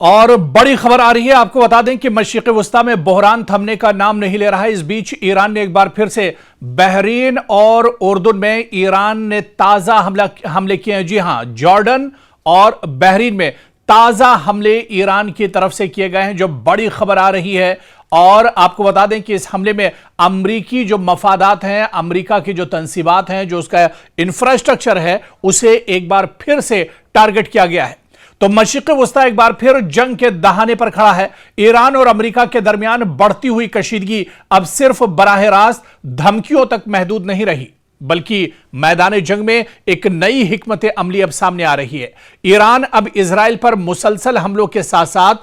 और बड़ी खबर आ रही है। आपको बता दें कि मशरिक़ वस्ता में बहरान थमने का नाम नहीं ले रहा है। इस बीच ईरान ने एक बार फिर से बहरीन और उर्दुन में ईरान ने ताजा हमले किए हैं। जी हां, जॉर्डन और बहरीन में ताजा हमले ईरान की तरफ से किए गए हैं, जो बड़ी खबर आ रही है। और आपको बता दें कि इस हमले में अमरीकी जो मफादात हैं, अमरीका की जो तंसीबात हैं, जो उसका इंफ्रास्ट्रक्चर है, उसे एक बार फिर से टारगेट किया गया है। तो मशरिक़ वस्ता एक बार फिर जंग के दहाने पर खड़ा है। ईरान और अमेरिका के दरमियान बढ़ती हुई कशीदगी अब सिर्फ बराह रास्त धमकियों तक महदूद नहीं रही, बल्कि मैदान जंग में एक नई हिकमत अमली अब सामने आ रही है। ईरान अब इजराइल पर मुसलसल हमलों के साथ साथ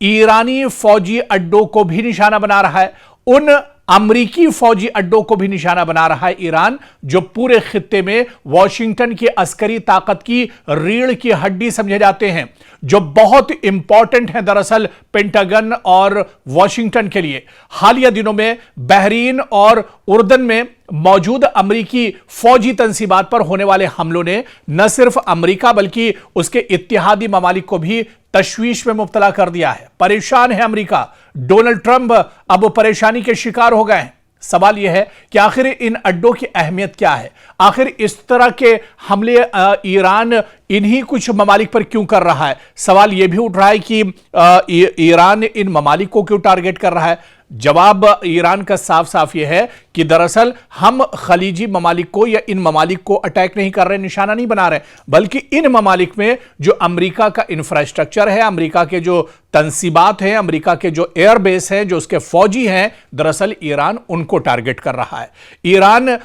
ईरानी फौजी अड्डों को भी निशाना बना रहा है। उन अमरीकी फौजी अड्डों को भी निशाना बना रहा है ईरान, जो पूरे खित्ते में वॉशिंगटन की अस्करी ताकत की रीढ़ की हड्डी समझे जाते हैं, जो बहुत इंपॉर्टेंट है दरअसल पेंटागन और वॉशिंगटन के लिए। हालिया दिनों में बहरीन और उर्दन में मौजूद अमरीकी फौजी तंसीबात पर होने वाले हमलों ने न सिर्फ अमरीका बल्कि उसके इत्तेहादी ममालिक को भी तशवीश में मुब्तला कर दिया है। परेशान है अमरीका। डोनाल्ड ट्रंप अब परेशानी के शिकार हो गए हैं। सवाल यह है कि आखिर इन अड्डों की अहमियत क्या है? आखिर इस तरह के हमले ईरान इन्हीं कुछ ममालिक पर क्यों कर रहा है? सवाल यह भी उठ रहा है कि ईरान इन ममालिक को क्यों टारगेट कर रहा है? जवाब ईरान का साफ साफ यह है कि दरअसल हम खलीजी ममालिक को या इन ममालिक को अटैक नहीं कर रहे, निशाना नहीं बना रहे, बल्कि इन ममालिक में जो अमेरिका का इंफ्रास्ट्रक्चर है, अमेरिका के जो तंसीबात हैं, अमेरिका के जो एयरबेस हैं, जो उसके फौजी हैं, दरअसल ईरान उनको टारगेट कर रहा है। ईरान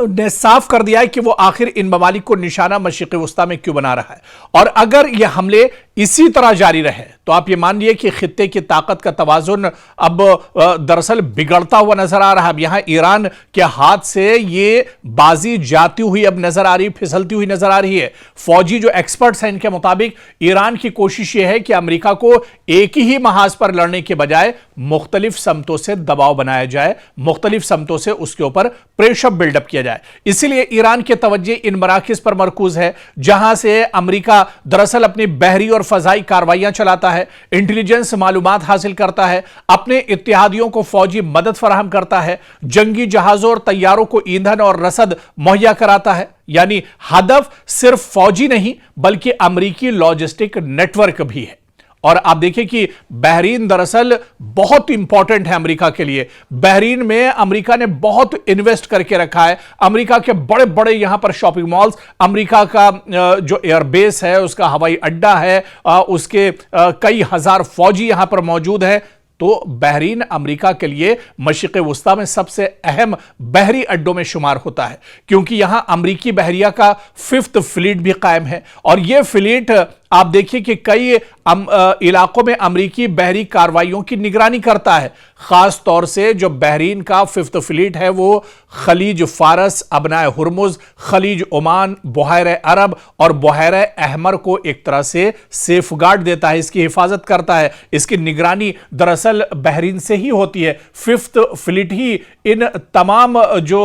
ने साफ कर दिया है कि वो आखिर इन ममालिक को निशाना मशरिक़ वस्ता में क्यों बना रहा है। और अगर ये हमले इसी तरह जारी रहे तो आप ये मान लिए कि खित्ते की ताकत का तवाजुन अब दरअसल बिगड़ता हुआ नजर आ रहा है। अब यहां ईरान के हाथ से ये बाजी जाती हुई अब नजर आ रही, फिसलती हुई नजर आ रही है। फौजी जो एक्सपर्ट्स हैं, इनके मुताबिक ईरान की कोशिश यह है कि अमेरिका को एक ही महाज पर लड़ने के बजाय मुख्तलिफ समतों से दबाव बनाया जाए, मुख्तलिफ समतों से उसके ऊपर प्रेशर बिल्डअप किया जाए। इसलिए ईरान के तवज्जो इन मराकिज पर मरकूज है, जहां से अमेरिका दरअसल अपनी बहरी और फजाई कार्रवाइयां चलाता है, इंटेलिजेंस मालूमात हासिल करता है, अपने इत्तेहादियों को फौजी मदद फराहम करता है, जंगी जहाजों और तैयारों को ईंधन और रसद मुहैया कराता है। यानी हदफ सिर्फ फौजी नहीं बल्कि अमेरिकी लॉजिस्टिक नेटवर्क भी है। और आप देखिए कि बहरीन दरअसल बहुत इंपॉर्टेंट है अमेरिका के लिए। बहरीन में अमेरिका ने बहुत इन्वेस्ट करके रखा है। अमेरिका के बड़े बड़े यहां पर शॉपिंग मॉल्स, अमेरिका का जो एयरबेस है, उसका हवाई अड्डा है, उसके कई हजार फौजी यहां पर मौजूद है। तो बहरीन अमेरिका के लिए मशरिक़ वस्ता में सबसे अहम बहरी अड्डों में शुमार होता है, क्योंकि यहां अमेरिकी बहरिया का 5th फ्लीट भी कायम है। और यह फ्लीट आप देखिए कि कई इलाकों में अमेरिकी बहरी कार्रवाइयों की निगरानी करता है। खास तौर से जो बहरीन का 5th फ्लीट है वो खलीज फारस, अबनाए हुर्मुज, खलीज ओमान, बहरे अरब और बहरे अहमर को एक तरह से सेफगार्ड देता है, इसकी हिफाजत करता है। इसकी निगरानी दरअसल बहरीन से ही होती है। 5th फ्लीट ही इन तमाम जो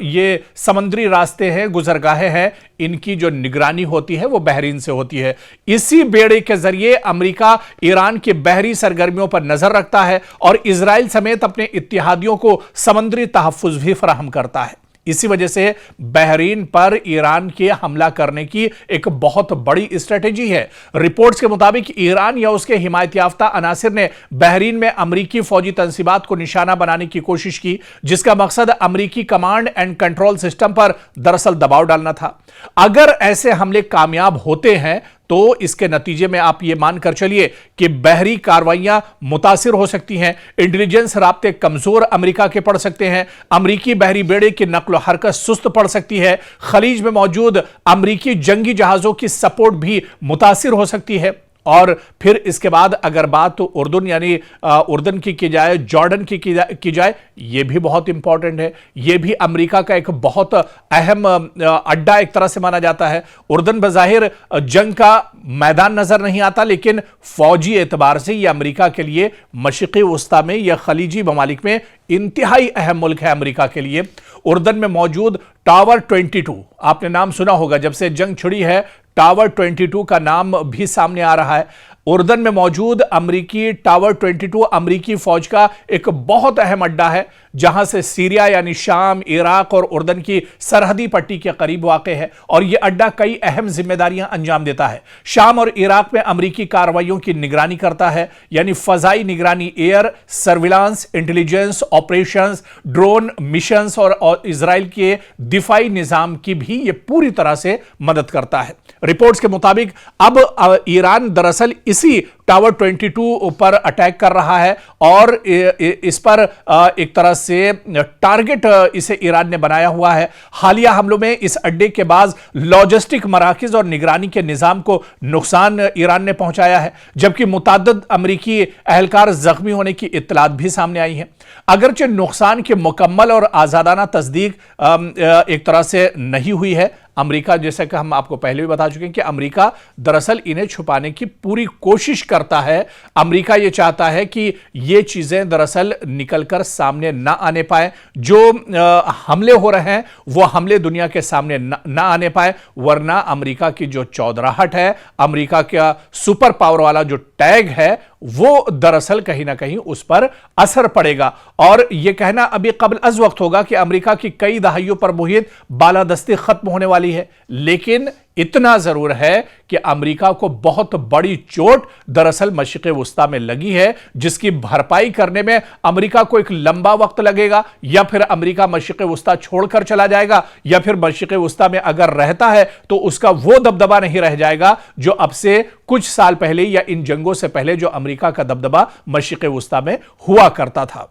ये समुद्री रास्ते हैं, गुजरगाहें हैं, इनकी जो निगरानी होती है वो बहरीन से होती है। इसी बेड़े के जरिए अमेरिका ईरान की बहरी सरगर्मियों पर नजर रखता है और इजराइल समेत अपने इत्तेहादियों को समुद्री तहफ्फुज़ भी फराहम करता है। इसी वजह से बहरीन पर ईरान के हमला करने की एक बहुत बड़ी स्ट्रेटेजी है। रिपोर्ट्स के मुताबिक ईरान या उसके हिमायत याफ्ता अनासिर ने बहरीन में अमरीकी फौजी तंसीबात को निशाना बनाने की कोशिश की, जिसका मकसद अमरीकी कमांड एंड कंट्रोल सिस्टम पर दरअसल दबाव डालना था। अगर ऐसे हमले कामयाब होते हैं तो इसके नतीजे में आप ये मानकर चलिए कि बहरी कार्रवाइयां मुतासिर हो सकती हैं, इंटेलिजेंस राब्ते कमजोर अमेरिका के पड़ सकते हैं, अमेरिकी बहरी बेड़े की नक्ल हरकत सुस्त पड़ सकती है, खलीज में मौजूद अमेरिकी जंगी जहाजों की सपोर्ट भी मुतासिर हो सकती है। और फिर इसके बाद अगर बात तो उर्दुन यानी उर्दन की जाए, जॉर्डन की जाए, यह भी बहुत इंपॉर्टेंट है। यह भी अमेरिका का एक बहुत अहम अड्डा एक तरह से माना जाता है। उर्दन बज़ाहिर जंग का मैदान नजर नहीं आता, लेकिन फौजी एतबार से यह अमेरिका के लिए मशरिक़ वस्ता में या खलीजी ममालिक में इंतहाई अहम मुल्क है अमेरिका के लिए। उर्दन में मौजूद टावर 22, आपने नाम सुना होगा, जब से जंग छिड़ी है टावर 22 का नाम भी सामने आ रहा है। उर्दन में मौजूद अमरीकी टावर 22 अमरीकी फौज का एक बहुत अहम अड्डा है, जहां से सीरिया यानी शाम, इराक और उर्दन की सरहदी पट्टी के करीब वाक़े है और यह अड्डा कई अहम जिम्मेदारियां अंजाम देता है। शाम और इराक में अमरीकी कार्रवाइयों की निगरानी करता है, यानी फजाई निगरानी, air surveillance, intelligence operations, drone missions और इजराइल के दिफाई निजाम की भी यह पूरी तरह से मदद करता है। रिपोर्ट्स के मुताबिक अब ईरान दरअसल इसी टावर 22 पर अटैक कर रहा है और इस पर एक तरह से टारगेट इसे ईरान ने बनाया हुआ है। हालिया हमलों में इस अड्डे के बाद लॉजिस्टिक मराकज और निगरानी के निजाम को नुकसान ईरान ने पहुंचाया है, जबकि मुतअद्दिद अमरीकी एहलकार जख्मी होने की इत्तलात भी सामने आई है। अगरचे नुकसान की मुकम्मल और आजादाना तस्दीक एक तरह से नहीं हुई है। अमेरिका, जैसा कि हम आपको पहले भी बता चुके हैं कि अमेरिका दरअसल इन्हें छुपाने की पूरी कोशिश करता है। अमेरिका यह चाहता है कि ये चीजें दरअसल निकलकर सामने ना आने पाए, जो हमले हो रहे हैं वो हमले दुनिया के सामने ना आने पाए, वरना अमेरिका की जो चौधराहट है, अमेरिका का सुपर पावर वाला जो टैग है, वो दरअसल कहीं ना कहीं उस पर असर पड़ेगा। और यह कहना अभी कबल अज वक्त होगा कि अमेरिका की कई दहाइयों पर मुहित बालादस्ती खत्म होने वाली है, लेकिन इतना जरूर है कि अमेरिका को बहुत बड़ी चोट दरअसल मशरिक़ वुस्ता में लगी है, जिसकी भरपाई करने में अमेरिका को एक लंबा वक्त लगेगा, या फिर अमेरिका मशरिक़ वुस्ता छोड़कर चला जाएगा, या फिर मशरिक़ वुस्ता में अगर रहता है तो उसका वो दबदबा नहीं रह जाएगा जो अब से कुछ साल पहले या इन जंगों से पहले जो अमेरिका का दबदबा मशरिक़ वुस्ता में हुआ करता था।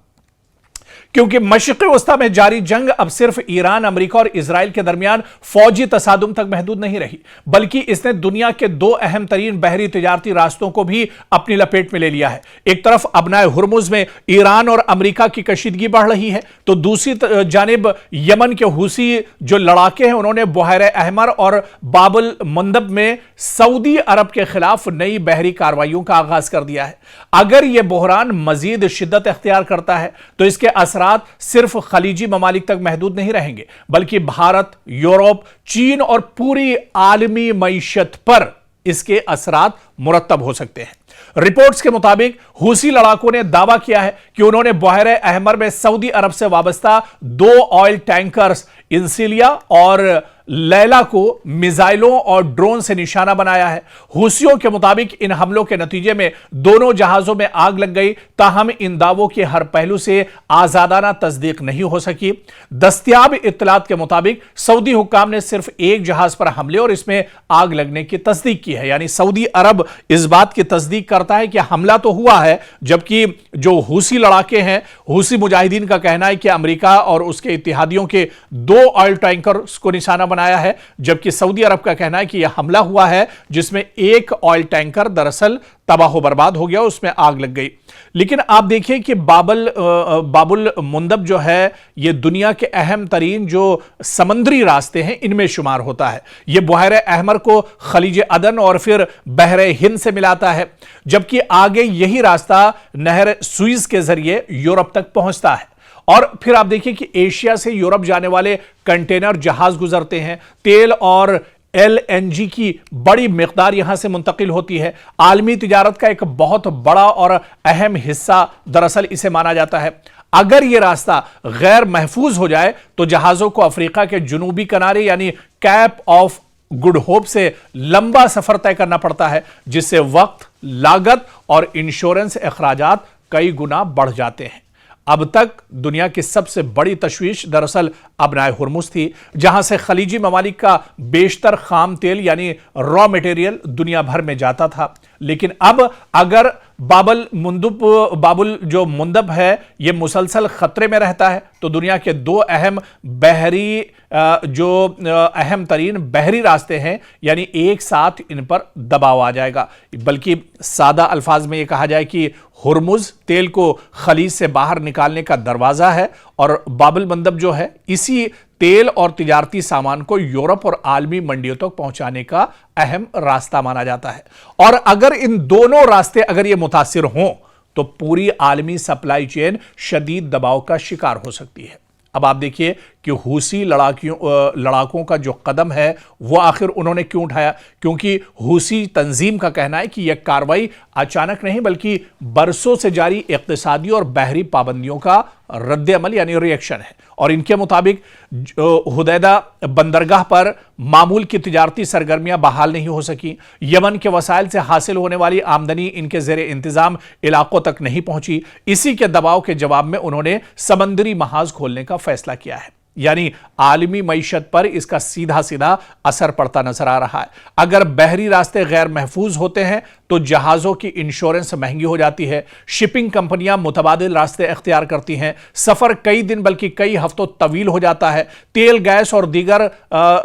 क्योंकि मशरिक़ वुस्ता में जारी जंग अब सिर्फ ईरान, अमेरिका और इजराइल के दरमियान फौजी तसादुम तक महदूद नहीं रही, बल्कि इसने दुनिया के दो अहम तरीन बहरी तिजारती रास्तों को भी अपनी लपेट में ले लिया है। एक तरफ अबनाए हुर्मुज में ईरान और अमेरिका की कशीदगी बढ़ रही है, तो दूसरी जानिब यमन के हुसी जो लड़ाके हैं, उन्होंने बुहैरे अहमर और बाबुल मंदब में सऊदी अरब के खिलाफ नई बहरी कार्रवाइयों का आगाज कर दिया है। अगर यह बहरान मजीद शिद्दत इख्तियार करता है तो इसके असरात सिर्फ खलीजी ममालिक तक महदूद नहीं रहेंगे, बल्कि भारत, यूरोप, चीन और पूरी आलमी मईशत पर इसके असरात मुरत्तब हो सकते हैं। रिपोर्ट्स के मुताबिक हुसी लड़ाकों ने दावा किया है कि उन्होंने बुहैरे अहमर में सऊदी अरब से वाबस्ता 2 ऑयल टैंकर्स इंसिलिया और लैला को मिसाइलों और ड्रोन से निशाना बनाया है। हुसियों के मुताबिक इन हमलों के नतीजे में दोनों जहाजों में आग लग गई, ताहम इन दावों के हर पहलू से आजादाना तस्दीक नहीं हो सकी। दस्तयाब इत्तलात के मुताबिक सऊदी हुक्काम ने सिर्फ एक जहाज पर हमले और इसमें आग लगने की तस्दीक की है, यानी सऊदी अरब इस बात की तस्दीक करता है कि हमला तो हुआ है, जबकि जो हुसी लड़ाके हैं, हुसी मुजाहिदीन का कहना है कि अमेरिका और उसके इत्तेहादियों के 2 ऑयल टैंकर्स को निशाना बनाया है, जबकि सऊदी अरब का कहना है कि यह हमला हुआ है जिसमें एक ऑयल टैंकर दरअसल तबाह बर्बाद हो गया, उसमें आग लग गई। लेकिन आप देखिए कि बाबुल मुंदब जो है, यह दुनिया के अहम तरीन जो समंदरी रास्ते हैं इनमें शुमार होता है। यह बुहैरे अहमर को खलीज अदन और फिर बहरे हिंद से मिलाता है, जबकि आगे यही रास्ता नहर सुइज के जरिए यूरोप तक पहुंचता है। और फिर आप देखिए कि एशिया से यूरोप जाने वाले कंटेनर जहाज गुजरते हैं, तेल और LNG की बड़ी मिकदार यहां से मुंतकिल होती है। आलमी तिजारत का एक बहुत बड़ा और अहम हिस्सा दरअसल इसे माना जाता है। अगर यह रास्ता गैर महफूज हो जाए तो जहाजों को अफ्रीका के जुनूबी किनारे यानी कैप ऑफ गुड होप से लंबा सफर तय करना पड़ता है, जिससे वक्त, लागत और इंश्योरेंस अखराजात कई गुना बढ़ जाते हैं। अब तक दुनिया की सबसे बड़ी तशवीश दरअसल अबनाए हुर्मुज थी, जहां से खलीजी ममालिक का बेशतर खाम तेल यानी रॉ मटेरियल दुनिया भर में जाता था। लेकिन अब अगर बाबुल जो मुंदब है ये मुसलसल खतरे में रहता है, तो दुनिया के 2 अहम बहरी जो अहम तरीन बहरी रास्ते हैं, यानी एक साथ इन पर दबाव आ जाएगा। बल्कि सादा अल्फाज में यह कहा जाए कि हुर्मुज तेल को खलीज से बाहर निकालने का दरवाजा है और बाबुल मंदब जो है इसी तेल और तिजारती सामान को यूरोप और आलमी मंडियों तक पहुंचाने का अहम रास्ता माना जाता है। और अगर इन दोनों रास्ते अगर ये मुतासिर हों तो पूरी आलमी सप्लाई चेन शदीद दबाव का शिकार हो सकती है। अब आप देखिए कि हूसी लड़ाकों का जो कदम है वो आखिर उन्होंने क्यों उठाया, क्योंकि हूसी तंजीम का कहना है कि यह कार्रवाई अचानक नहीं बल्कि बरसों से जारी इक्तिसादी और बहरी पाबंदियों का रद्द-ए-अमल यानी रिएक्शन है। और इनके मुताबिक हुदैदा बंदरगाह पर मामूल की तिजारती सरगर्मियां बहाल नहीं हो सकी, यमन के वसाइल से हासिल होने वाली आमदनी इनके जेरे इंतजाम इलाकों तक नहीं पहुंची। इसी के दबाव के जवाब में उन्होंने समंदरी महाज खोलने का फैसला किया है, यानी आलमी मईशत पर इसका सीधा सीधा असर पड़ता नजर आ रहा है। अगर बहरी रास्ते गैर महफूज होते हैं तो जहाजों की इंश्योरेंस महंगी हो जाती है, शिपिंग कंपनियां मुतबादिल रास्ते इख्तियार करती हैं, सफर कई दिन बल्कि कई हफ्तों तवील हो जाता है, तेल गैस और दीगर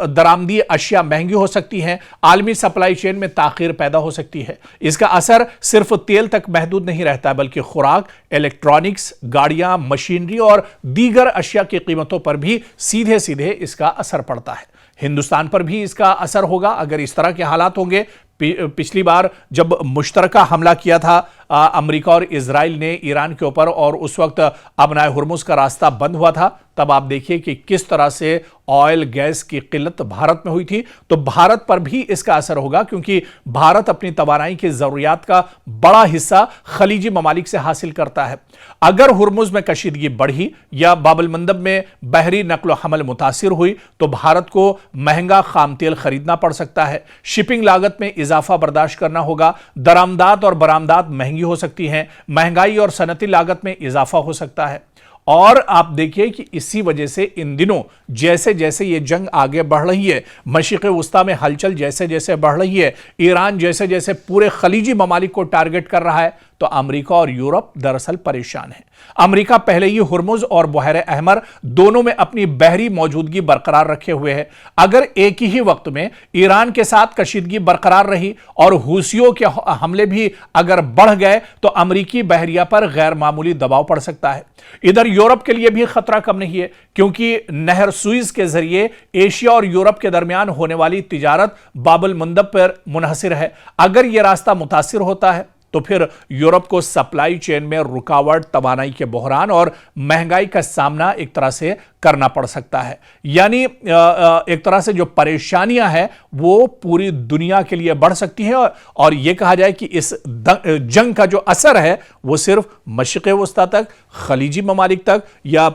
दरामदी अशिया महंगी हो सकती हैं, आलमी सप्लाई चेन में ताखीर पैदा हो सकती है। इसका असर सिर्फ तेल तक महदूद नहीं रहता बल्कि खुराक, इलेक्ट्रॉनिक्स, गाड़ियां, मशीनरी और दीगर अशिया की कीमतों पर भी सीधे सीधे इसका असर पड़ता है। हिंदुस्तान पर भी इसका असर होगा अगर इस तरह के हालात होंगे। पिछली बार जब मुश्तरका हमला किया था अमेरिका और इजराइल ने ईरान के ऊपर और उस वक्त अबनाए हुर्मुज का रास्ता बंद हुआ था, तब आप देखिए कि किस तरह से ऑयल गैस की किल्लत भारत में हुई थी। तो भारत पर भी इसका असर होगा क्योंकि भारत अपनी तवानाई की जरूरियात का बड़ा हिस्सा खलीजी ममालिक से हासिल करता है। अगर हुर्मुज में कशीदगी बढ़ी या बाब अल मंदब में बहरी नकलो हमल मुतासिर हुई तो भारत को महंगा खाम तेल खरीदना पड़ सकता है, शिपिंग लागत में इजाफा बर्दाश्त करना होगा, दरामदात और बरामदात महंगी हो सकती हैं, महंगाई और सनती लागत में इजाफा हो सकता है। और आप देखिए कि इसी वजह से इन दिनों जैसे जैसे ये जंग आगे बढ़ रही है, मशरिक़ वुस्ता में हलचल जैसे जैसे बढ़ रही है, ईरान जैसे जैसे पूरे खलीजी ममालिक को टारगेट कर रहा है, तो अमेरिका और यूरोप दरअसल परेशान है। अमेरिका पहले ही हुर्मुज और बहरे अहमर दोनों में अपनी बहरी मौजूदगी बरकरार रखे हुए है। अगर एक ही वक्त में ईरान के साथ कशीदगी बरकरार रही और हूसियों के हमले भी अगर बढ़ गए तो अमेरिकी बहरिया पर गैर मामूली दबाव पड़ सकता है। इधर यूरोप के लिए भी खतरा कम नहीं है क्योंकि नहर सुइज के जरिए एशिया और यूरोप के दरमियान होने वाली तिजारत बाब अल मंदब पर मुनहसिर है। अगर यह रास्ता मुतासिर होता है तो फिर यूरोप को सप्लाई चेन में रुकावट, तवानाई के बहरान और महंगाई का सामना एक तरह से करना पड़ सकता है। यानी एक तरह से जो परेशानियां हैं वो पूरी दुनिया के लिए बढ़ सकती हैं और यह कहा जाए कि इस जंग का जो असर है वो सिर्फ मशरिक़ वुस्ता तक, खलीजी ममालिक तक या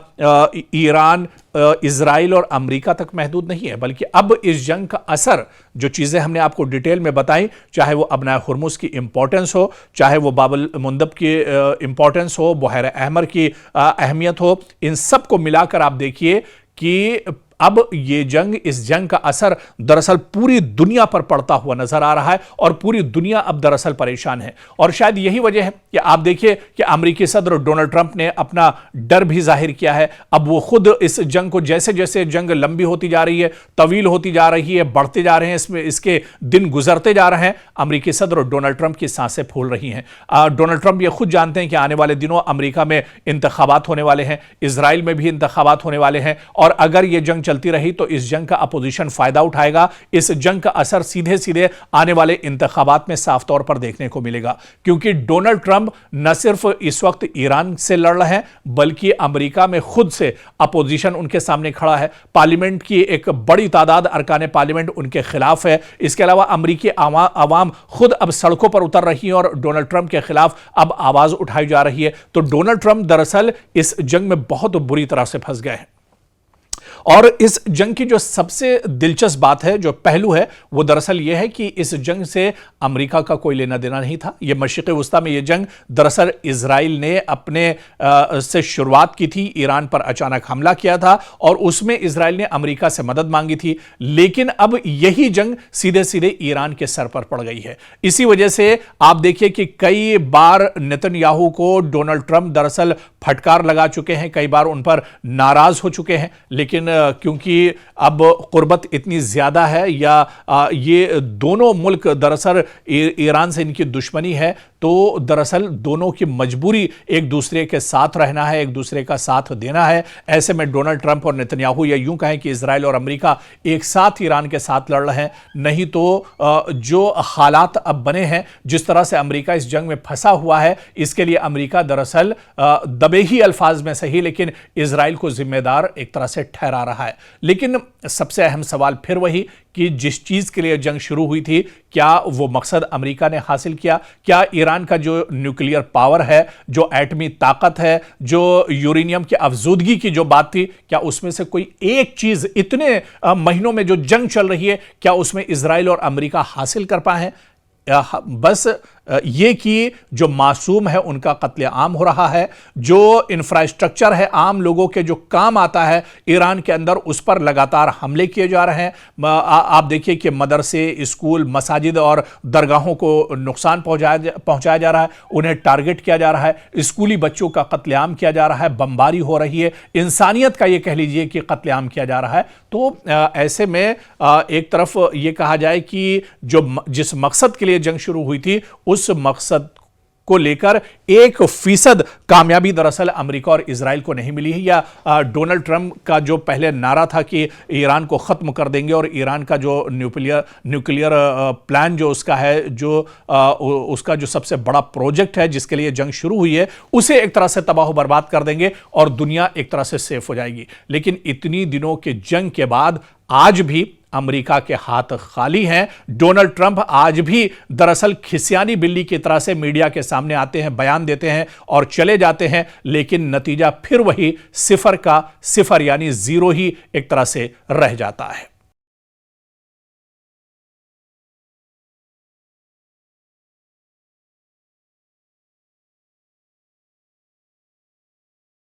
ईरान, इजराइल और अमेरिका तक महदूद नहीं है, बल्कि अब इस जंग का असर जो चीजें हमने आपको डिटेल में बताई, चाहे वो अबनाए हुर्मुज की इंपॉर्टेंस हो, चाहे वो बाब अल मंदब की इंपॉर्टेंस हो, बहरे अहमर की अहमियत हो, इन सब को मिलाकर आप देखिए कि अब ये जंग, इस जंग का असर दरअसल पूरी दुनिया पर पड़ता हुआ नजर आ रहा है और पूरी दुनिया अब दरअसल परेशान है। और शायद यही वजह है कि आप देखिए कि अमेरिकी सदर डोनाल्ड ट्रंप ने अपना डर भी जाहिर किया है। अब वो खुद इस जंग को, जैसे जैसे जंग लंबी होती जा रही है, तवील होती जा रही है, बढ़ते जा रहे हैं, इसमें इसके दिन गुजरते जा रहे हैं, अमेरिकी सदर डोनाल्ड ट्रंप की सांसें फूल रही हैं। डोनाल्ड ट्रंप ये खुद जानते हैं कि आने वाले दिनों अमेरिका में इंतखाबात होने वाले हैं, इजराइल में भी इंतखाबात होने वाले हैं और अगर ये जंग चलती रही तो इस जंग का अपोजिशन फायदा उठाएगा। इस जंग का असर सीधे सीधे आने वाले इंतखाबात में साफ तौर पर देखने को मिलेगा क्योंकि डोनाल्ड ट्रंप न सिर्फ इस वक्त ईरान से लड़ रहे हैं बल्कि अमेरिका में खुद से अपोजिशन उनके सामने खड़ा है। पार्लियामेंट की एक बड़ी तादाद अरकान पार्लियामेंट उनके खिलाफ है। इसके अलावा अमेरिकी आवाम खुद अब सड़कों पर उतर रही है और डोनाल्ड ट्रंप के खिलाफ अब आवाज उठाई जा रही है। तो डोनाल्ड ट्रंप दरअसल इस जंग में बहुत बुरी तरह से फंस गए हैं। और इस जंग की जो सबसे दिलचस्प बात है, जो पहलू है, वो दरअसल यह है कि इस जंग से अमेरिका का कोई लेना देना नहीं था। यह मशरिक़ वुस्ता में यह जंग दरअसल इजराइल ने अपने से शुरुआत की थी, ईरान पर अचानक हमला किया था और उसमें इजराइल ने अमेरिका से मदद मांगी थी। लेकिन अब यही जंग सीधे सीधे ईरान के सर पर पड़ गई है। इसी वजह से आप देखिए कि कई बार नेतन्याहू को डोनाल्ड ट्रंप दरअसल फटकार लगा चुके हैं, कई बार उन पर नाराज हो चुके हैं, लेकिन क्योंकि अब कुर्बत इतनी ज्यादा है या ये दोनों मुल्क दरअसल ईरान से इनकी दुश्मनी है, तो दरअसल दोनों की मजबूरी एक दूसरे के साथ रहना है, एक दूसरे का साथ देना है। ऐसे में डोनाल्ड ट्रंप और नेतन्याहू या यूं कहें कि इजराइल और अमेरिका एक साथ ईरान के साथ लड़ रहे हैं। नहीं तो जो हालात अब बने हैं, जिस तरह से अमेरिका इस जंग में फंसा हुआ है, इसके लिए अमेरिका दरअसल दबे ही अल्फाज में सही लेकिन इजराइल को जिम्मेदार एक तरह से ठहरा रहा है। लेकिन सबसे अहम सवाल फिर वही कि जिस चीज के लिए जंग शुरू हुई थी, क्या वो मकसद अमेरिका ने हासिल किया? क्या ईरान का जो न्यूक्लियर पावर है, जो एटमी ताकत है, जो यूरेनियम की अफजूदगी की जो बात थी, क्या उसमें से कोई एक चीज इतने महीनों में जो जंग चल रही है, क्या उसमें इजराइल और अमेरिका हासिल कर पाए हैं? बस ये कि जो मासूम है उनका कत्लेआम हो रहा है, जो इंफ्रास्ट्रक्चर है आम लोगों के जो काम आता है ईरान के अंदर, उस पर लगातार हमले किए जा रहे हैं। आप देखिए कि मदरसे, स्कूल, मसाजिद और दरगाहों को नुकसान पहुंचाया जा रहा है, उन्हें टारगेट किया जा रहा है, स्कूली बच्चों का कत्लेआम किया जा रहा है, बमबारी हो रही है, इंसानियत का ये कह लीजिए कि कत्लेआम किया जा रहा है। तो ऐसे में एक तरफ ये कहा जाए कि जिस मकसद के लिए जंग शुरू हुई थी, उस मकसद को लेकर 1% कामयाबी दरअसल अमेरिका और इजराइल को नहीं मिली है। या डोनाल्ड ट्रंप का जो पहले नारा था कि ईरान को खत्म कर देंगे और ईरान का जो न्यूक्लियर प्लान जो उसका है, जो उसका जो सबसे बड़ा प्रोजेक्ट है जिसके लिए जंग शुरू हुई है, उसे एक तरह से तबाह बर्बाद कर देंगे और दुनिया एक तरह से सेफ हो जाएगी। लेकिन इतनी दिनों के जंग के बाद आज भी अमेरिका के हाथ खाली हैं। डोनाल्ड ट्रंप आज भी दरअसल खिसियानी बिल्ली की तरह से मीडिया के सामने आते हैं, बयान देते हैं और चले जाते हैं, लेकिन नतीजा फिर वही 0 का 0 यानी 0 ही एक तरह से रह जाता है।